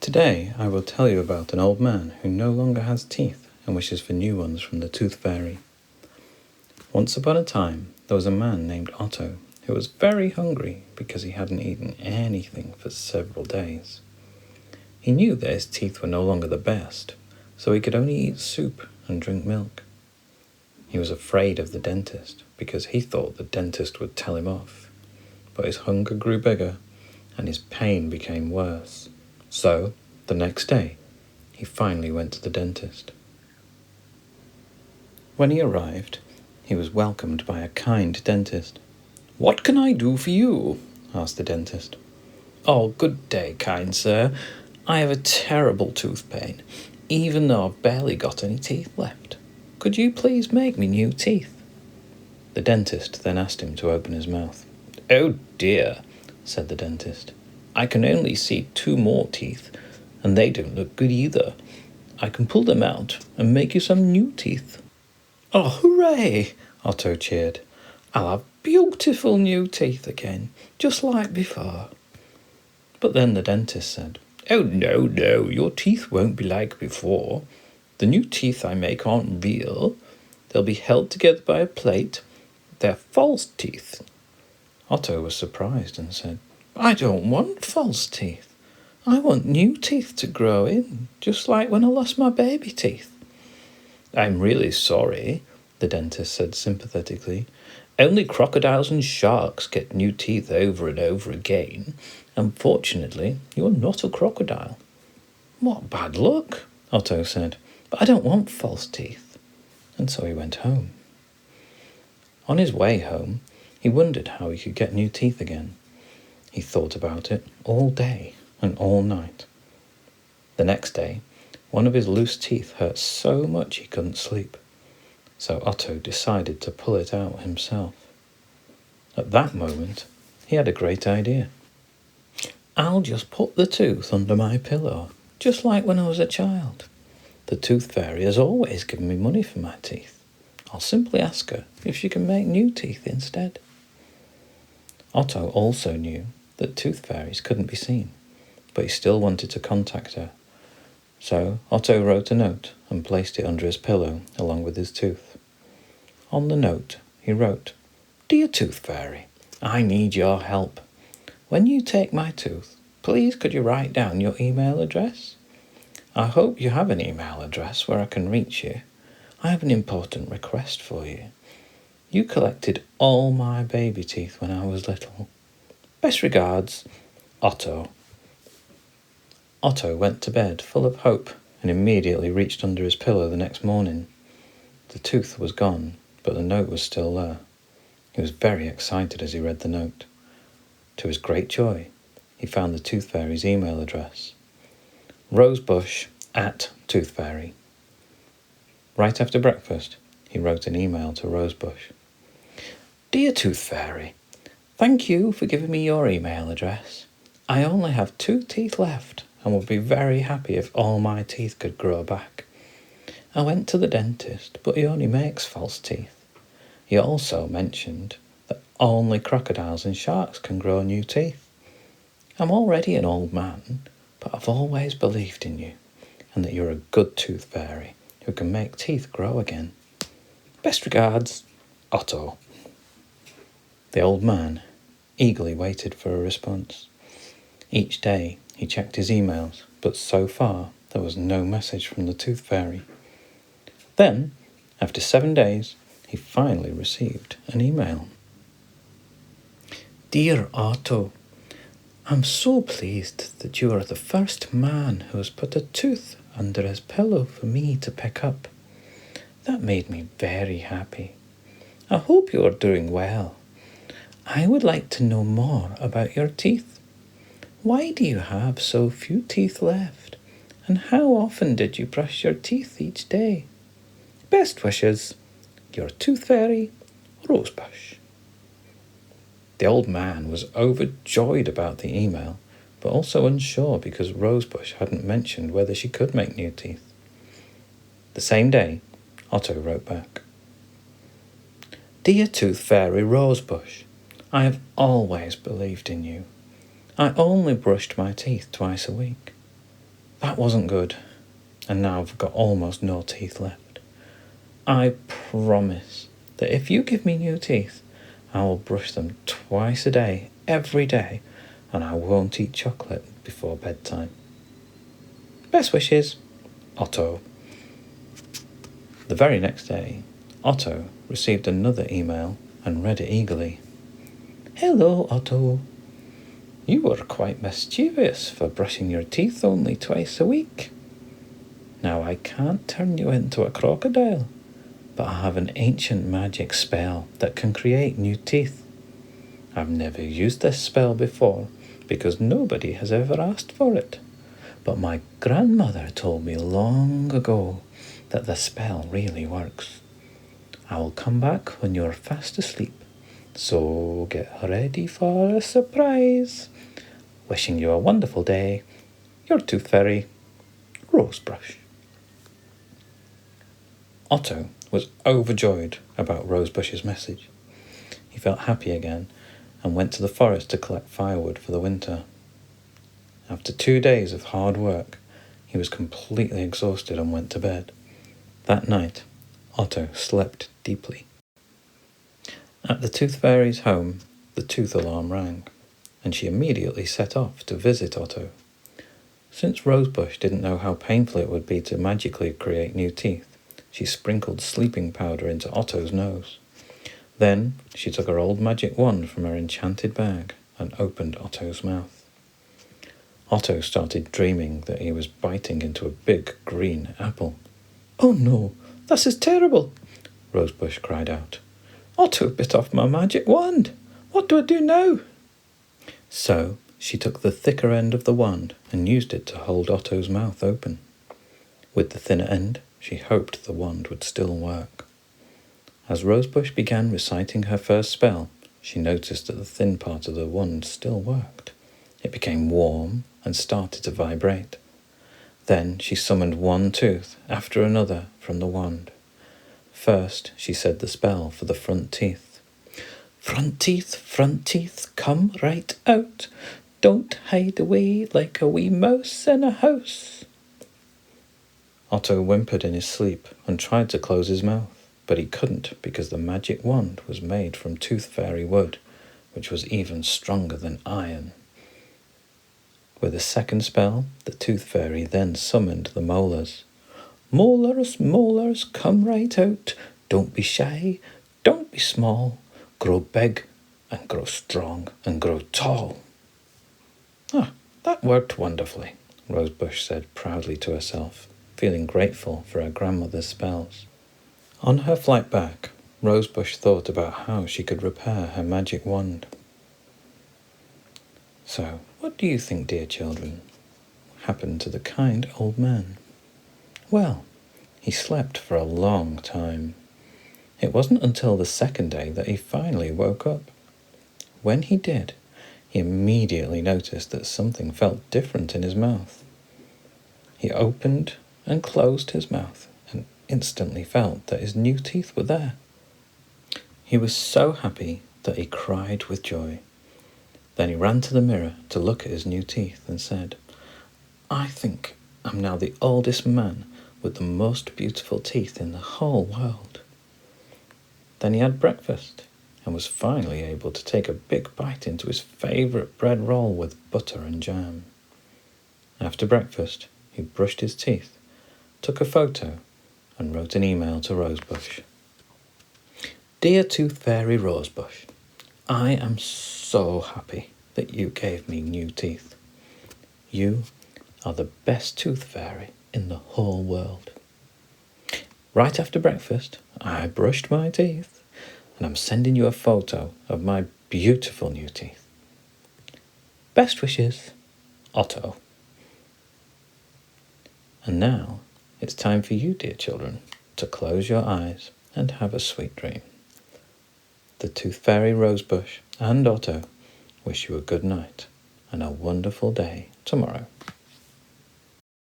Today I will tell you about an old man who no longer has teeth and wishes for new ones from the tooth fairy. Once upon a time, there was a man named Otto who was very hungry because he hadn't eaten anything for several days. He knew that his teeth were no longer the best, so he could only eat soup and drink milk. He was afraid of the dentist because he thought the dentist would tell him off, but his hunger grew bigger and his pain became worse. So, the next day, he finally went to the dentist. When he arrived, he was welcomed by a kind dentist. "What can I do for you?" asked the dentist. "Oh, good day, kind sir. I have a terrible tooth pain, even though I've barely got any teeth left. Could you please make me new teeth?" The dentist then asked him to open his mouth. "Oh dear," said the dentist. "I can only see 2 more teeth, and they don't look good either. I can pull them out and make you some new teeth." "Oh, hooray!" Otto cheered. "I'll have beautiful new teeth again, just like before." But then the dentist said, "Oh, no, your teeth won't be like before. The new teeth I make aren't real. They'll be held together by a plate. They're false teeth." Otto was surprised and said, "I don't want false teeth. I want new teeth to grow in, just like when I lost my baby teeth." "I'm really sorry," the dentist said sympathetically. "Only crocodiles and sharks get new teeth over and over again. Unfortunately, you're not a crocodile." "What bad luck," Otto said. "But I don't want false teeth." And so he went home. On his way home, he wondered how he could get new teeth again. He thought about it all day and all night. The next day, one of his loose teeth hurt so much he couldn't sleep. So Otto decided to pull it out himself. At that moment, he had a great idea. "I'll just put the tooth under my pillow, just like when I was a child. The tooth fairy has always given me money for my teeth. I'll simply ask her if she can make new teeth instead." Otto also knew that tooth fairies couldn't be seen, but he still wanted to contact her. So Otto wrote a note and placed it under his pillow along with his tooth. On the note, he wrote, "Dear Tooth Fairy, I need your help. When you take my tooth, please could you write down your email address? I hope you have an email address where I can reach you. I have an important request for you. You collected all my baby teeth when I was little. Best regards, Otto." Otto went to bed full of hope and immediately reached under his pillow the next morning. The tooth was gone, but the note was still there. He was very excited as he read the note. To his great joy, he found the tooth fairy's email address. Rosebush@toothfairy. Right after breakfast, he wrote an email to Rosebush. "Dear Tooth Fairy, thank you for giving me your email address. I only have 2 teeth left and would be very happy if all my teeth could grow back. I went to the dentist, but he only makes false teeth. He also mentioned that only crocodiles and sharks can grow new teeth. I'm already an old man, but I've always believed in you and that you're a good tooth fairy who can make teeth grow again. Best regards, Otto." The old man eagerly waited for a response. Each day he checked his emails, but so far there was no message from the tooth fairy. Then, after 7 days, he finally received an email. "Dear Otto, I'm so pleased that you are the first man who has put a tooth under his pillow for me to pick up. That made me very happy. I hope you are doing well. I would like to know more about your teeth. Why do you have so few teeth left? And how often did you brush your teeth each day? Best wishes, your tooth fairy, Rosebush." The old man was overjoyed about the email, but also unsure because Rosebush hadn't mentioned whether she could make new teeth. The same day, Otto wrote back, "Dear Tooth Fairy Rosebush, I have always believed in you. I only brushed my teeth twice a week. That wasn't good, and now I've got almost no teeth left. I promise that if you give me new teeth, I will brush them twice a day, every day, and I won't eat chocolate before bedtime. Best wishes, Otto. The very next day, Otto received another email and read it eagerly. Hello, Otto. You were quite mischievous for brushing your teeth only twice a week. Now I can't turn you into a crocodile, but I have an ancient magic spell that can create new teeth. I've never used this spell before because nobody has ever asked for it, but my grandmother told me long ago that the spell really works. I will come back when you're fast asleep, so get ready for a surprise. Wishing you a wonderful day, your Tooth Fairy, Rosebrush. Otto was overjoyed about Rosebush's message. He felt happy again and went to the forest to collect firewood for the winter. After 2 days of hard work, he was completely exhausted and went to bed. That night, Otto slept deeply. At the Tooth Fairy's home, the tooth alarm rang, and she immediately set off to visit Otto. Since Rosebush didn't know how painful it would be to magically create new teeth, she sprinkled sleeping powder into Otto's nose. Then she took her old magic wand from her enchanted bag and opened Otto's mouth. Otto started dreaming that he was biting into a big green apple. Oh no, this is terrible, Rosebush cried out. Otto bit off my magic wand. What do I do now? So she took the thicker end of the wand and used it to hold Otto's mouth open. With the thinner end, she hoped the wand would still work. As Rosebush began reciting her first spell, she noticed that the thin part of the wand still worked. It became warm and started to vibrate. Then she summoned one tooth after another from the wand. First, she said the spell for the front teeth. Front teeth, come right out. Don't hide away like a wee mouse in a house. Otto whimpered in his sleep and tried to close his mouth, but he couldn't because the magic wand was made from Tooth Fairy wood, which was even stronger than iron. With a second spell, the Tooth Fairy then summoned the molars. Molars, come right out. Don't be shy, don't be small. Grow big and grow strong and grow tall. That worked wonderfully, Rosebush said proudly to herself, feeling grateful for her grandmother's spells. On her flight back, Rosebush thought about how she could repair her magic wand. So, what do you think, dear children, happened to the kind old man? Well, he slept for a long time. It wasn't until the second day that he finally woke up. When he did, he immediately noticed that something felt different in his mouth. He opened and closed his mouth and instantly felt that his new teeth were there. He was so happy that he cried with joy. Then he ran to the mirror to look at his new teeth and said, I think I'm now the oldest man with the most beautiful teeth in the whole world. Then he had breakfast and was finally able to take a big bite into his favourite bread roll with butter and jam. After breakfast, he brushed his teeth, took a photo, and wrote an email to Rosebush. Dear Tooth Fairy Rosebush, I am so happy that you gave me new teeth. You are the best tooth fairy in the whole world. Right after breakfast, I brushed my teeth, and I'm sending you a photo of my beautiful new teeth. Best wishes, Otto. And now, it's time for you, dear children, to close your eyes and have a sweet dream. The Tooth Fairy Rosebush and Otto wish you a good night and a wonderful day tomorrow.